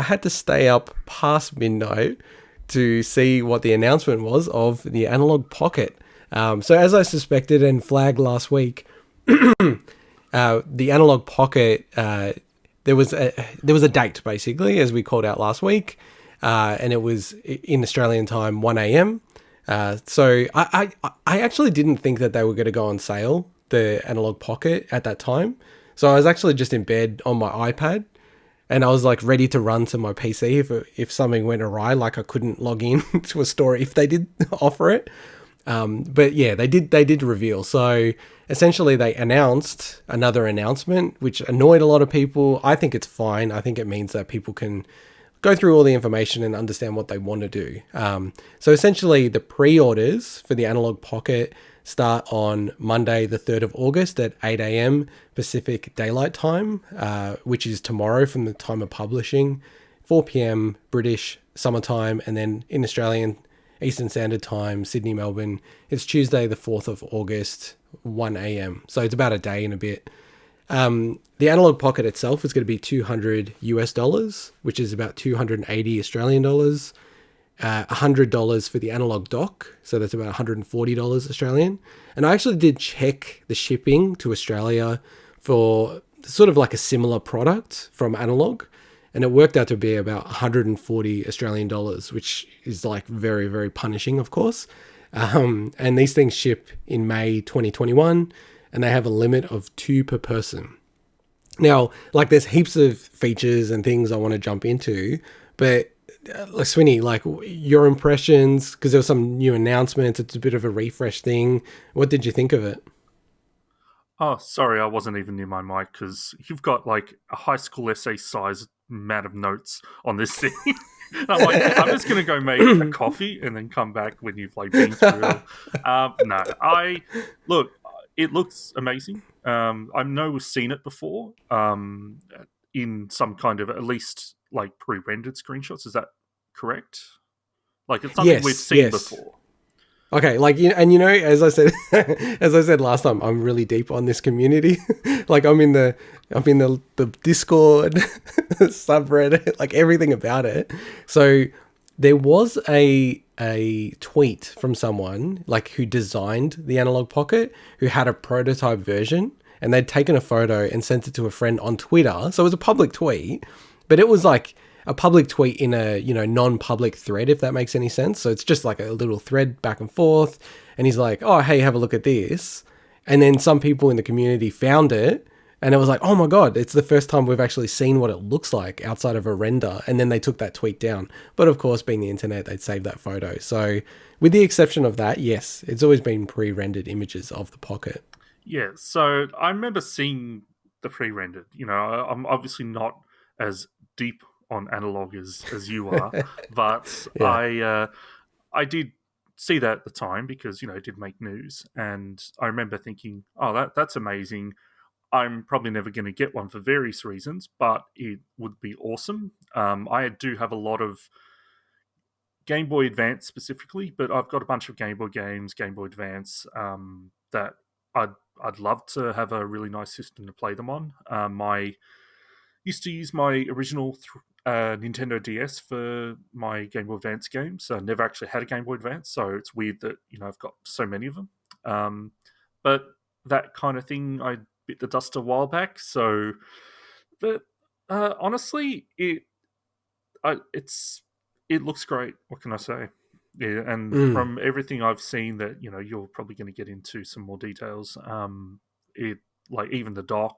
I had to stay up past midnight to see what the announcement was of the Analogue Pocket. So as I suspected and flagged last week, the Analogue Pocket, there was a date basically, as we called out last week, and it was in Australian time 1 a.m. So I actually didn't think that they were going to go on sale, the Analogue Pocket, at that time. So I was actually just in bed on my iPad, and I was like ready to run to my PC if something went awry, like I couldn't log in to a store if they did offer it. But yeah, they did reveal. So essentially they announced another announcement, which annoyed a lot of people. I think it's fine. I think it means that people can go through all the information and understand what they want to do. So essentially the pre-orders for the Analogue Pocket start on Monday, the 3rd of August at 8 a.m. Pacific Daylight Time, which is tomorrow from the time of publishing, 4 p.m. British summertime, and then in Australian Eastern Standard Time, Sydney, Melbourne, it's Tuesday, the 4th of August, 1 a.m. So it's about a day and a bit. The Analogue Pocket itself is going to be $200, which is about 280 Australian dollars. $100 for the analog dock, so that's about $140 Australian. And I actually did check the shipping to Australia for sort of like a similar product from Analog, and it worked out to be about 140 Australian dollars, which is like very, very punishing, of course. And these things ship in May 2021, and they have a limit of 2 per person. Now, like, there's heaps of features and things I want to jump into, but like, Swinny, like, your impressions, because there were some new announcements. It's a bit of a refresh thing. What did you think of it? Oh, sorry, I wasn't even near my mic because you've got like a high school essay size amount of notes on this thing. I'm like, I'm just gonna go make a coffee and then come back when you've like been through. No, I look. It looks amazing. I know we've seen it before. In some kind of at least like pre-rendered screenshots. Is that correct? Like it's something we've Yes, seen yes. before. Okay, like, and as I said, as I said last time, I'm really deep on this community. Like, I'm in the Discord subreddit, like everything about it. So there was a tweet from someone like who designed the Analog Pocket, who had a prototype version, and they'd taken a photo and sent it to a friend on Twitter. So it was a public tweet, but it was like a public tweet in a, non-public thread, if that makes any sense. So it's just like a little thread back and forth. And he's like, oh, hey, have a look at this. And then some people in the community found it, and it was like, oh my God, it's the first time we've actually seen what it looks like outside of a render. And then they took that tweet down. But of course, being the internet, they'd saved that photo. So with the exception of that, yes, it's always been pre-rendered images of the Pocket. Yeah, so I remember seeing the pre-rendered. I'm obviously not as deep on analog as you are, but Yeah. I did see that at the time because it did make news, and I remember thinking, oh, that's amazing. I'm probably never going to get one for various reasons, but it would be awesome. I do have a lot of Game Boy Advance specifically, but I've got a bunch of Game Boy games, Game Boy Advance, that I'd love to have a really nice system to play them on. My used to use my original Nintendo DS for my Game Boy Advance games. I never actually had a Game Boy Advance, so it's weird that I've got so many of them. But that kind of thing, I bit the dust a while back. So, but honestly, it looks great. What can I say? Yeah, and Mm. from everything I've seen, that you're probably going to get into some more details. It like even the dock,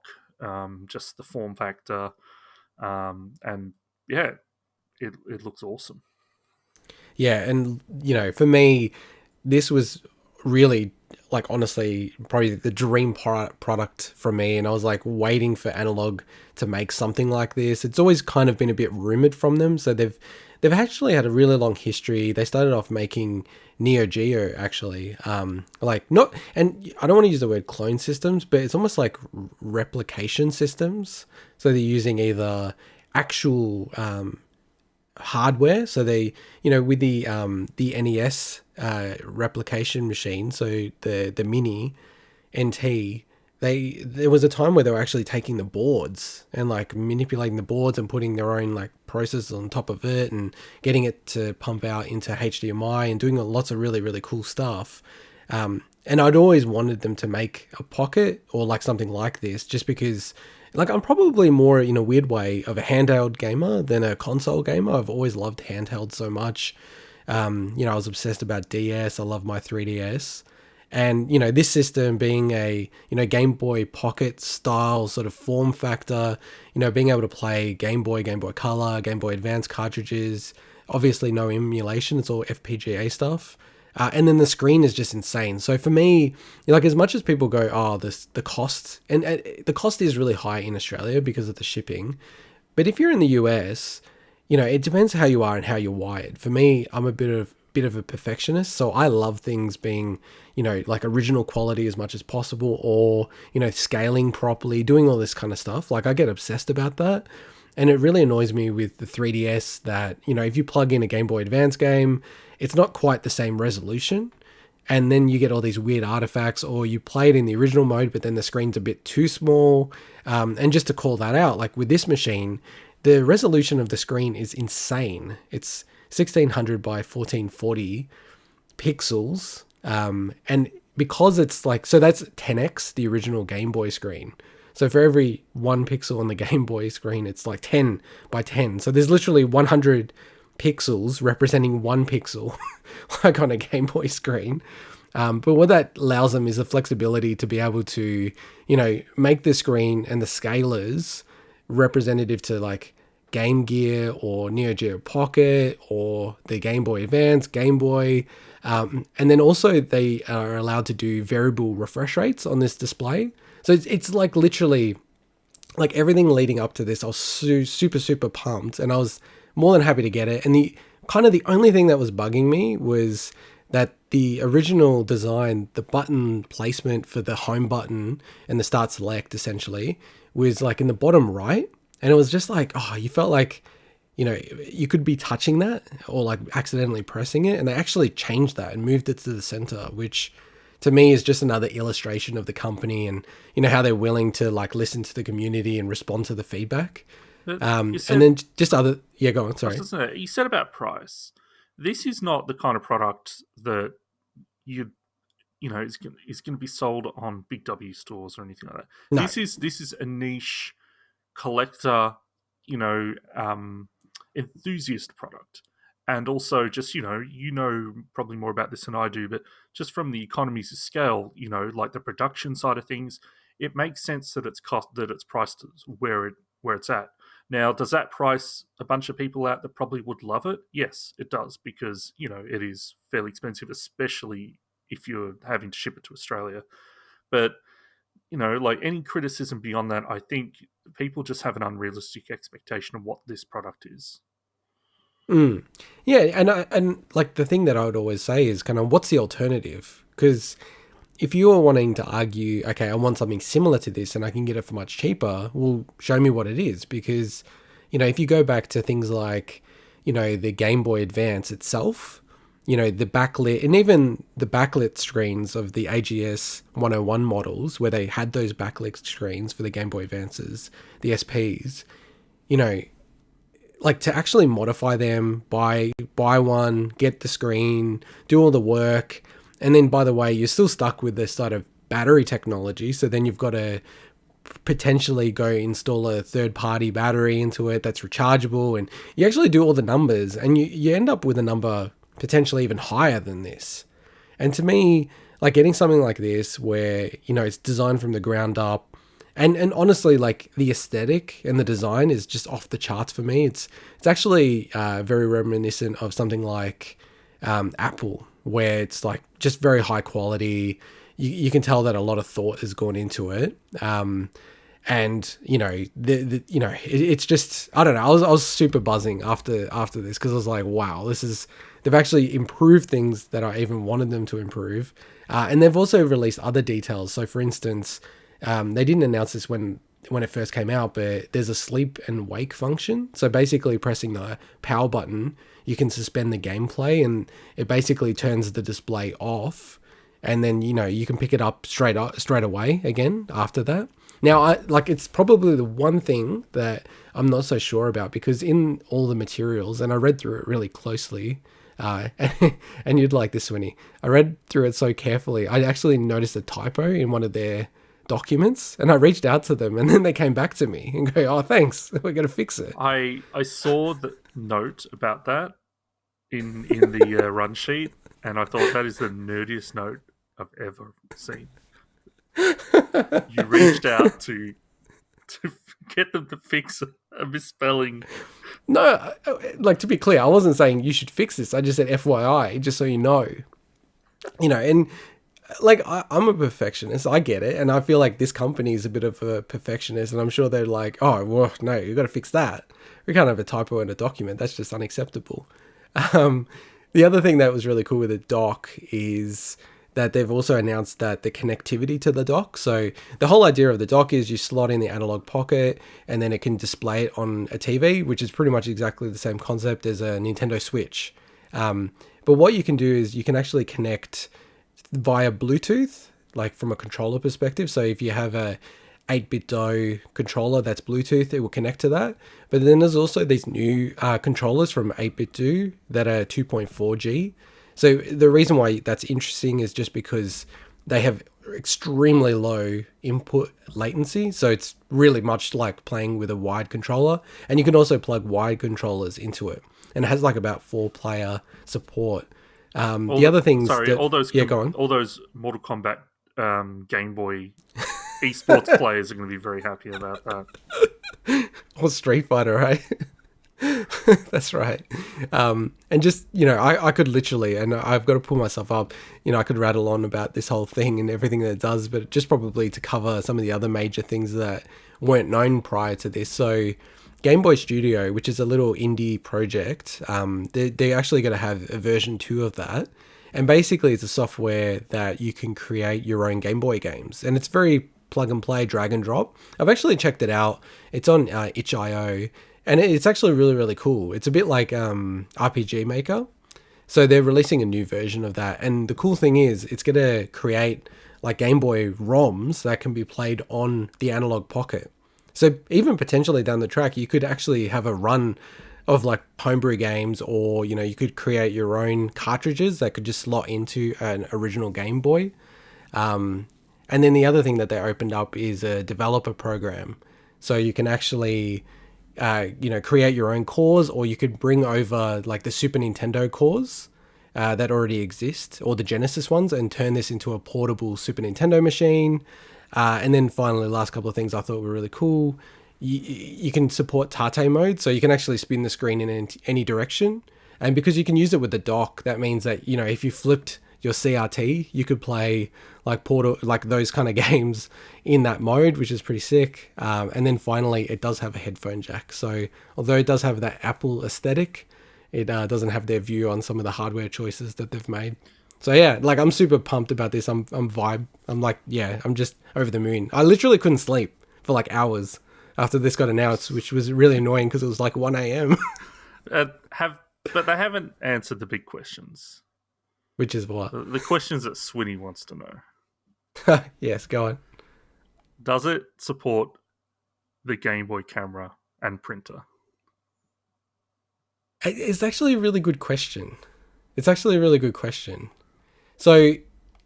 just the form factor, and yeah, it looks awesome. Yeah, and for me, this was really, like, honestly probably the dream product for me, and I was like waiting for Analog to make something like this. It's always kind of been a bit rumored from them, so they've actually had a really long history. They started off making Neo Geo, actually, like, not, and I don't want to use the word clone systems, but it's almost like replication systems. So they're using either actual hardware, so they, with the NES replication machine, so the mini NT, there was a time where they were actually taking the boards and like manipulating the boards and putting their own like processors on top of it and getting it to pump out into HDMI and doing lots of really, really cool stuff. And I'd always wanted them to make a Pocket or like something like this, just because like I'm probably more in a weird way of a handheld gamer than a console gamer. I've always loved handheld so much. I was obsessed about DS. I love my 3DS. And, this system being a, Game Boy Pocket style sort of form factor, being able to play Game Boy Color, Game Boy Advance cartridges, obviously no emulation, it's all FPGA stuff. And then the screen is just insane. So for me, like as much as people go, oh, the cost, and the cost is really high in Australia because of the shipping. But if you're in the US, it depends how you are and how you're wired. For me, I'm a bit of a perfectionist, so I love things being, like original quality as much as possible, or, scaling properly, doing all this kind of stuff. Like I get obsessed about that. And it really annoys me with the 3DS that, if you plug in a Game Boy Advance game, it's not quite the same resolution. And then you get all these weird artifacts, or you play it in the original mode, but then the screen's a bit too small. And just to call that out, like with this machine, the resolution of the screen is insane. It's 1600 by 1440 pixels. And because it's like, so that's 10x the original Game Boy screen. So for every 1 pixel on the Game Boy screen, it's like 10 by 10. So there's literally 100 pixels representing 1 pixel, like on a Game Boy screen. But what that allows them is the flexibility to be able to, make the screen and the scalars representative to like Game Gear or Neo Geo Pocket or the Game Boy Advance, Game Boy. And then also they are allowed to do variable refresh rates on this display. So it's like literally like everything leading up to this, I was super, super pumped, and I was more than happy to get it. And the only thing that was bugging me was that the original design, the button placement for the home button and the start select essentially was like in the bottom right. And it was just like, oh, you felt like, you could be touching that or like accidentally pressing it. And they actually changed that and moved it to the center, which to me is just another illustration of the company and, how they're willing to like listen to the community and respond to the feedback. And then just other, yeah, go on. Sorry. You said about price. This is not the kind of product that is going to be sold on Big W stores or anything like that. No. This is a niche collector, enthusiast product. And also just, probably more about this than I do, but just from the economies of scale, like the production side of things, it makes sense that it's priced where it's at. Now, does that price a bunch of people out that probably would love it? Yes, it does, because, it is fairly expensive, especially if you're having to ship it to Australia. But, like any criticism beyond that, I think people just have an unrealistic expectation of what this product is. Yeah, and like the thing that I would always say is kind of what's the alternative? Because if you're wanting to argue, okay, I want something similar to this and I can get it for much cheaper, well, show me what it is. Because, if you go back to things like, the Game Boy Advance itself, the backlit, and even the backlit screens of the AGS 101 models, where they had those backlit screens for the Game Boy Advances, the SPs, like to actually modify them, buy one, get the screen, do all the work. And then, by the way, you're still stuck with this sort of battery technology. So then you've got to potentially go install a third-party battery into it that's rechargeable. And you actually do all the numbers and you end up with a number potentially even higher than this. And to me, like getting something like this where, it's designed from the ground up, and honestly, like the aesthetic and the design is just off the charts for me. It's actually very reminiscent of something like Apple, where it's like just very high quality. You can tell that a lot of thought has gone into it. And it's just, I don't know. I was super buzzing after this, because I was like, wow, they've actually improved things that I even wanted them to improve. And they've also released other details. So for instance, they didn't announce this when it first came out, but there's a sleep and wake function. So basically pressing the power button, you can suspend the gameplay, and it basically turns the display off and then you can pick it up straight away again after that. Now, it's probably the one thing that I'm not so sure about, because in all the materials, and I read through it really closely, and you'd like this, Winnie. I read through it so carefully. I actually noticed a typo in one of their documents, and I reached out to them, and then they came back to me and go, "Oh, thanks, we're going to fix it." I saw the note about that in the run sheet, and I thought that is the nerdiest note I've ever seen. You reached out to get them to fix a misspelling. No, to be clear, I wasn't saying you should fix this. I just said FYI, just so you know. And I'm a perfectionist. I get it. And I feel like this company is a bit of a perfectionist. And I'm sure they're like, oh, well, no, you got to fix that. We can't have a typo in a document. That's just unacceptable. The other thing that was really cool with the dock is that they've also announced that the connectivity to the dock. So the whole idea of the dock is you slot in the Analogue Pocket and then it can display it on a TV, which is pretty much exactly the same concept as a Nintendo Switch. But what you can do is you can actually connect via Bluetooth, like from a controller perspective. So if you have a 8-bit DO controller that's Bluetooth, it will connect to that. But then there's also these new controllers from 8-bit DO that are 2.4G. So the reason why that's interesting is just because they have extremely low input latency. So it's really much like playing with a wired controller. And you can also plug wired controllers into it. And it has like about 4-player support. The other things... all those go on. All those Mortal Kombat Game Boy esports players are going to be very happy about that. Or Street Fighter, right? That's right. And just, I could literally, and I've got to pull myself up, I could rattle on about this whole thing and everything that it does, but just probably to cover some of the other major things that weren't known prior to this. So Game Boy Studio, which is a little indie project, they're actually going to have a version 2 of that. And basically it's a software that you can create your own Game Boy games. And it's very plug and play, drag and drop. I've actually checked it out. It's on itch.io. And it's actually really, really cool. It's a bit like RPG Maker. So they're releasing a new version of that. And the cool thing is it's going to create like Game Boy ROMs that can be played on the Analogue Pocket. So even potentially down the track, you could actually have a run of like homebrew games, or, you could create your own cartridges that could just slot into an original Game Boy. And then the other thing that they opened up is a developer program. So you can actually... create your own cores, or you could bring over like the Super Nintendo cores that already exist, or the Genesis ones, and turn this into a portable Super Nintendo machine. And then finally, last couple of things I thought were really cool. You can support Tate mode, so you can actually spin the screen in any direction. And because you can use it with the dock, that means that, if you flipped your CRT, you could play like those kind of games in that mode, which is pretty sick. And then finally, it does have a headphone jack. So although it does have that Apple aesthetic, it doesn't have their view on some of the hardware choices that they've made. So yeah, I'm super pumped about this. I'm I'm just over the moon. I literally couldn't sleep for like hours after this got announced, which was really annoying because it was like 1 a.m. But they haven't answered the big questions. Which is what? The questions that Swinny wants to know. Yes, go on. Does it support the Game Boy camera and printer? It's actually a really good question. So,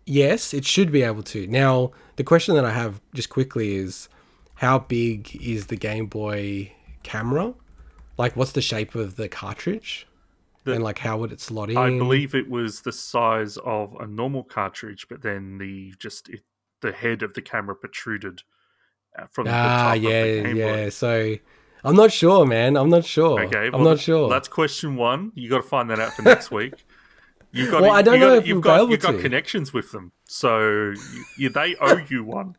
yes, it should be able to. Now, the question that I have just quickly is, how big is the Game Boy camera? Like, what's the shape of the cartridge? And like, how would it slot in? I believe it was the size of a normal cartridge, but then the head of the camera protruded from the top of the Game Boy. So I'm not sure, man. I'm not sure. Okay, I'm not sure. That's question 1. You got to find that out for next week. You've got, I don't know if you've got connections with them, so they owe you one.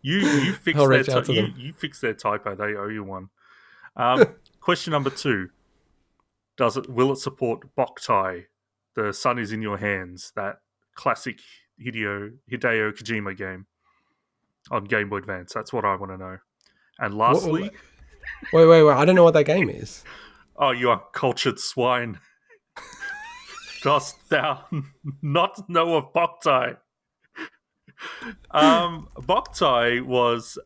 You fix you fix their typo. They owe you one. Question number 2: Will it support Boktai? The Sun is in Your Hands, that classic Hideo Kojima game on Game Boy Advance. That's what I want to know. And lastly, wait! I don't know what that game is. Oh, you uncultured swine! Dost thou not know of Boktai? Boktai was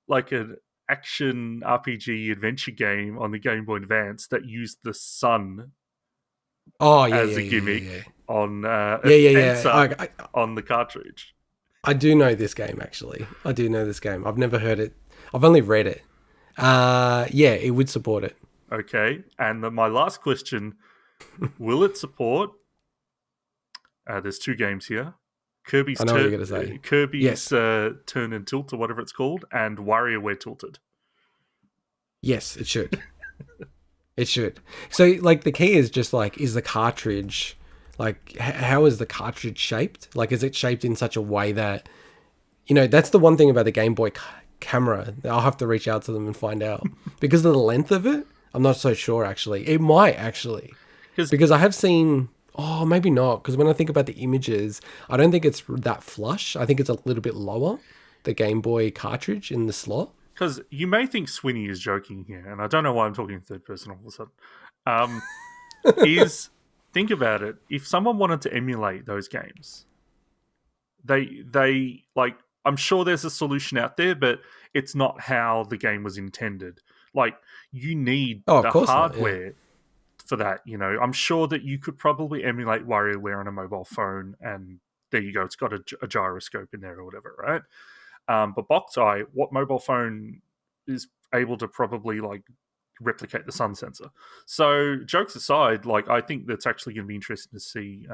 like an action RPG adventure game on the Game Boy Advance that used the sun Oh yeah, as yeah, a yeah, yeah, gimmick yeah, on a yeah, yeah, yeah. sensor on the cartridge. I do know this game actually. I do know this game. I've never heard it. I've only read it. Yeah, it would support it. Okay, and my last question: will it support? There's two games here: I know what you're gonna say. Kirby's Yes, Turn and Tilt or whatever it's called, and WarioWare Tilted. yes, it should. It should. So, like, the key is just like, is the cartridge, like, how is the cartridge shaped? Like, is it shaped in such a way that, that's the one thing about the Game Boy camera. I'll have to reach out to them and find out because of the length of it. I'm not so sure actually. It might actually, because I have seen. Oh, maybe not. Because when I think about the images, I don't think it's that flush. I think it's a little bit lower. The Game Boy cartridge in the slot. Because you may think Swinny is joking here, and I don't know why I'm talking third person all of a sudden. Is think about it. If someone wanted to emulate those games, they like. I'm sure there's a solution out there, but it's not how the game was intended. Like you need Oh, of the course not. Yeah. hardware for that. I'm sure that you could probably emulate WarioWare on a mobile phone, and there you go. It's got a gyroscope in there or whatever, right? But Boktai, what mobile phone is able to probably like replicate the sun sensor? So jokes aside, like I think that's actually going to be interesting to see,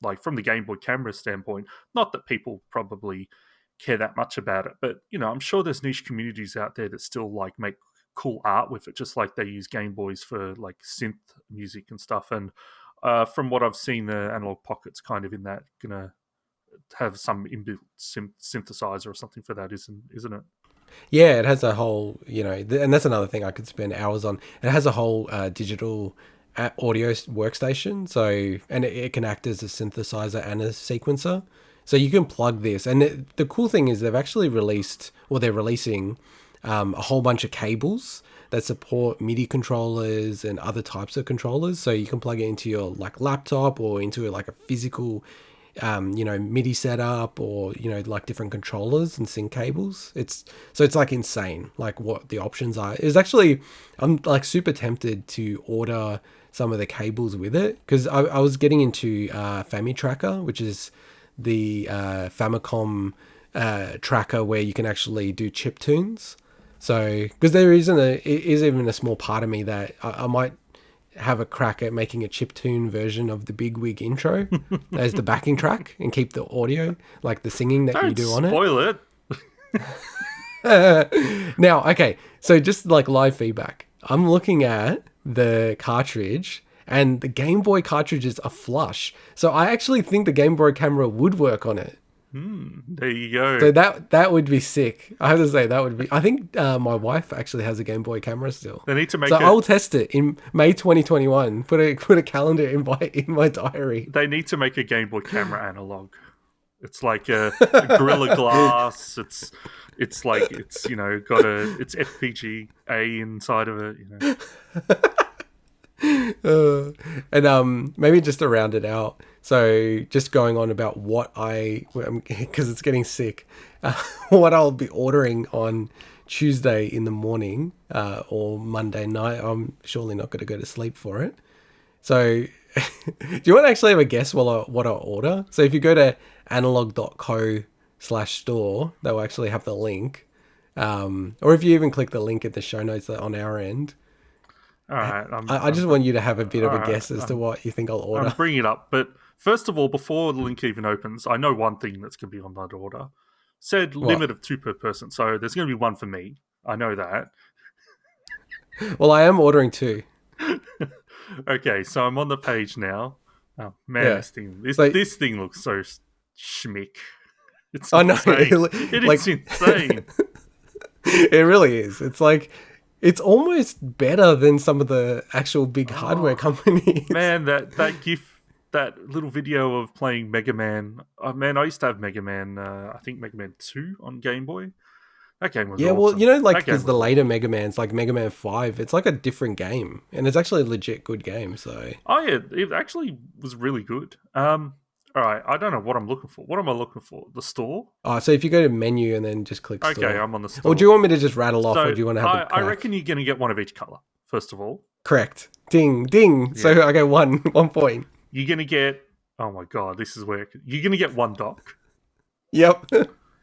like from the Game Boy camera standpoint. Not that people probably care that much about it, but I'm sure there's niche communities out there that still like make cool art with it, just like they use Game Boys for like synth music and stuff. And from what I've seen, the Analog Pocket's kind of in that gonna have some inbuilt synthesizer or something for that, isn't it? Yeah, it has a whole, and that's another thing I could spend hours on. It has a whole digital audio workstation. So, and it can act as a synthesizer and a sequencer. So you can plug this. And the cool thing is they've actually released, or they're releasing a whole bunch of cables that support MIDI controllers and other types of controllers. So you can plug it into your like laptop or into like a physical MIDI setup or, like different controllers and sync cables. It's like insane, like what the options are. It's actually, I'm like super tempted to order some of the cables with it because I was getting into Famitracker, which is the Famicom tracker where you can actually do chip tunes. So, because there is even a small part of me that I might have a crack at making a chiptune version of the Big Wig intro as the backing track and keep the audio, like the singing that Don't you do on it. Spoil it. Now, okay, so just like live feedback. I'm looking at the cartridge and the Game Boy cartridges are flush. So I actually think the Game Boy camera would work on it. There you go. So that would be sick. I have to say that would be. I think my wife actually has a Game Boy camera still. They need to make. So I'll test it in May 2021. Put a calendar invite in my diary. They need to make a Game Boy camera analog. It's like a Gorilla Glass. It's like it's got it's FPGA inside of it. And maybe just to round it out. So just going on about what because it's getting sick, what I'll be ordering on Tuesday in the morning or Monday night. I'm surely not going to go to sleep for it. So do you want to actually have a guess what I'll order? So if you go to analog.co/store, they'll actually have the link. Or if you even click the link at the show notes on our end. All right. I just want you to have a bit of a guess as to what you think I'll order. I'm bringing it up, but first of all, before the link even opens, I know one thing that's going to be on that order. Said limit of 2 per person, so there's going to be 1 for me. I know that. Well, I am ordering 2. Okay, so I'm on the page now. Oh man, yeah. This thing looks so schmick. It's insane. It is insane. It really is. It's like it's almost better than some of the actual big hardware companies. Man, that GIF, that little video of playing Mega Man. Man, I used to have Mega Man. I think Mega Man 2 on Game Boy. That game was Yeah, well, awesome. you know, like, That game because the was later awesome. Mega Man's, like Mega Man 5, it's like a different game. And it's actually a legit good game, so... Oh yeah, it actually was really good. All right, I don't know what I'm looking for. What am I looking for? The store? So if you go to menu and then just click Okay, store. I'm on the Or do store. you want me to just rattle off, or So do you want to have a I crack? reckon you're going to get one of each color. First of all, Correct. Ding, ding. yeah, So I get 1 point. you're going to get. Oh my god, this is where you're going to get one dock. Yep.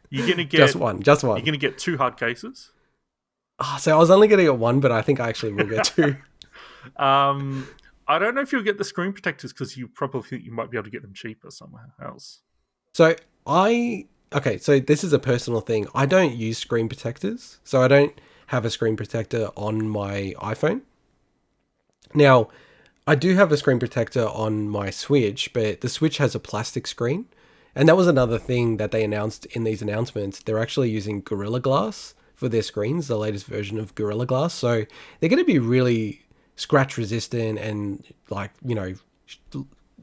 You're going to Just get. one, just You're one. going to get 2 hard cases. So I was only going to get one, but I think I actually will get two. I don't know if you'll get the screen protectors because you probably think you might be able to get them cheaper somewhere else. So okay, so this is a personal thing. I don't use screen protectors. So I don't have a screen protector on my iPhone. Now, I do have a screen protector on my Switch, but the Switch has a plastic screen. And that was another thing that they announced in these announcements. They're actually using Gorilla Glass for their screens, the latest version of Gorilla Glass. So they're going to be really scratch resistant and, like, you know,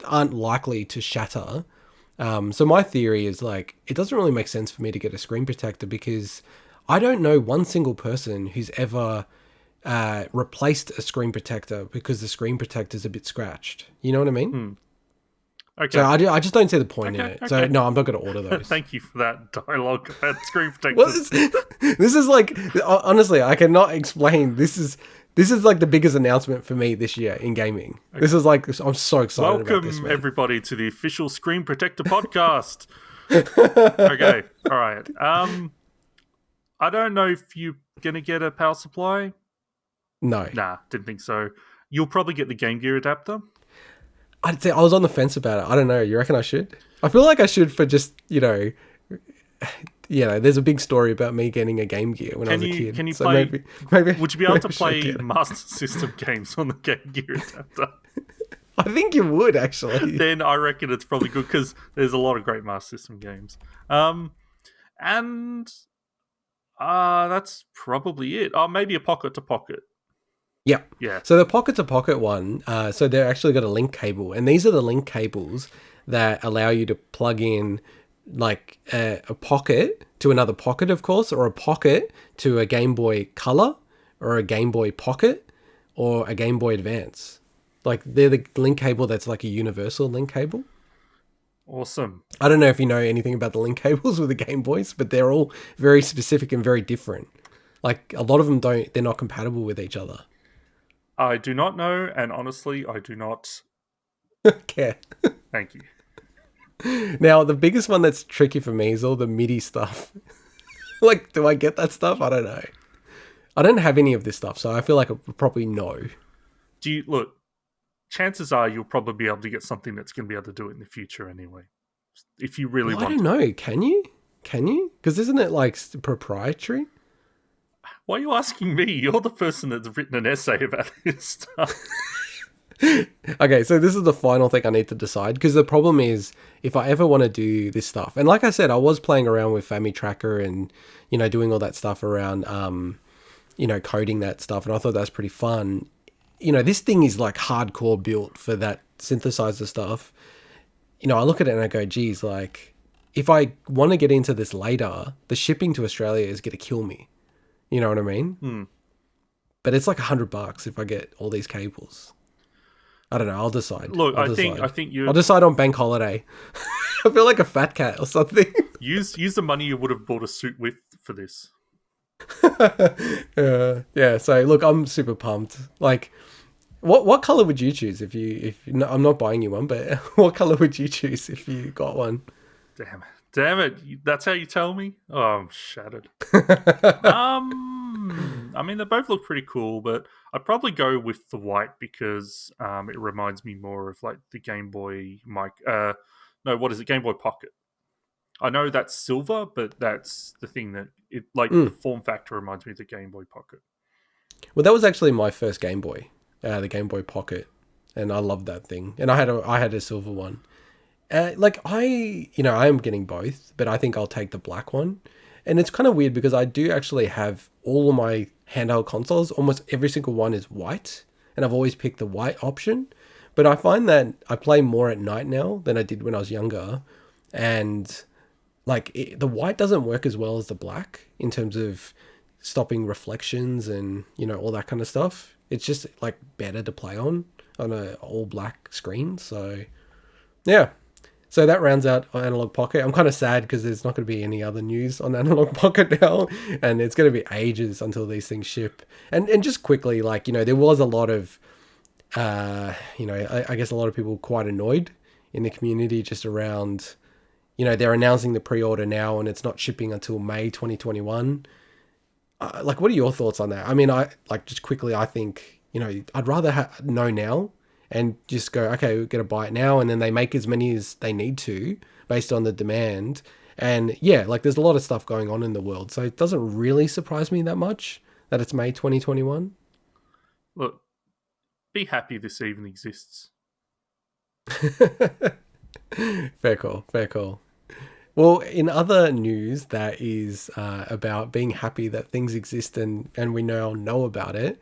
aren't likely to shatter. So my theory is, like, it doesn't really make sense for me to get a screen protector because I don't know one single person who's ever replaced a screen protector because the screen protector is a bit scratched. You know what I mean? Okay. So I just don't see the point in Okay, it. So okay. no, I'm not going to order those. Thank you for that dialogue about screen Well, protectors. this is like, honestly, I cannot explain. This is like the biggest announcement for me this year in gaming. Okay. This is like, I'm so excited about this, Welcome man. everybody to the official Screen Protector podcast. Okay, all right. I don't know if you're gonna get a power supply. No. Nah, didn't think so. You'll probably get the Game Gear adapter. I'd say I was on the fence about it. I don't know. You reckon I should? I feel like I should for just, there's a big story about me getting a Game Gear when I was a kid. Can you so play? Maybe would you be able to I should play get it. Master System games on the Game Gear adapter? I think you would, actually. Then I reckon it's probably good because there's a lot of great Master System games. And that's probably it. Oh, maybe a pocket to pocket. Yep. Yeah. So the pocket to pocket one, so they're actually got a link cable, and these are the link cables that allow you to plug in like a pocket to another pocket, of course, or a pocket to a Game Boy Color or a Game Boy Pocket or a Game Boy Advance. Like, they're the link cable that's like a universal link cable. Awesome. I don't know if you know anything about the link cables with the Game Boys, but they're all very specific and very different. Like, a lot of them they're not compatible with each other. I do not know, and honestly, I do not care. Thank you. Now, the biggest one that's tricky for me is all the MIDI stuff. Like, do I get that stuff? I don't know. I don't have any of this stuff, so I feel like I probably know. Look, chances are you'll probably be able to get something that's going to be able to do it in the future anyway. If you really want to. I don't know. Can you? Because isn't it, like, proprietary? Why are you asking me? You're the person that's written an essay about this stuff. Okay, so this is the final thing I need to decide, because the problem is, if I ever want to do this stuff, and like I said, I was playing around with FamiTracker and, doing all that stuff around, coding that stuff, and I thought that's pretty fun. This thing is like hardcore built for that synthesizer stuff. I look at it and I go, geez, like, if I want to get into this later, the shipping to Australia is going to kill me. You know what I mean? But it's like $100 if I get all these cables. I don't know. I'll decide. Look, I think you. I'll decide on bank holiday. I feel like a fat cat or something. Use the money you would have bought a suit with for this. Yeah. So look, I'm super pumped. Like, what color would you choose if no, I'm not buying you one, but what color would you choose if you got one? Damn it! That's how you tell me. Oh, I'm shattered. I mean, they both look pretty cool, but I'd probably go with the white because it reminds me more of like the Game Boy what is it? Game Boy Pocket. I know that's silver, but that's the thing that it the form factor reminds me of the Game Boy Pocket. Well, that was actually my first Game Boy, the Game Boy Pocket, and I loved that thing. And I had a silver one. I am getting both, but I think I'll take the black one. And it's kind of weird because I do actually have all of my handheld consoles. Almost every single one is white, and I've always picked the white option. But I find that I play more at night now than I did when I was younger. And the white doesn't work as well as the black in terms of stopping reflections and all that kind of stuff. It's just like better to play on a all black screen. So yeah, so that rounds out Analog Pocket. I'm kind of sad because there's not going to be any other news on Analog Pocket now, and it's going to be ages until these things ship. And just quickly, there was a lot of, I guess a lot of people quite annoyed in the community just around, they're announcing the pre-order now and it's not shipping until May 2021. What are your thoughts on that? I mean, just quickly, I think, I'd rather know now and just go, okay, we're going to buy it now. And then they make as many as they need to based on the demand. And yeah, there's a lot of stuff going on in the world. So it doesn't really surprise me that much that it's May 2021. Look, be happy this even exists. Fair call. Fair call. Well, in other news that is about being happy that things exist and we now know about it,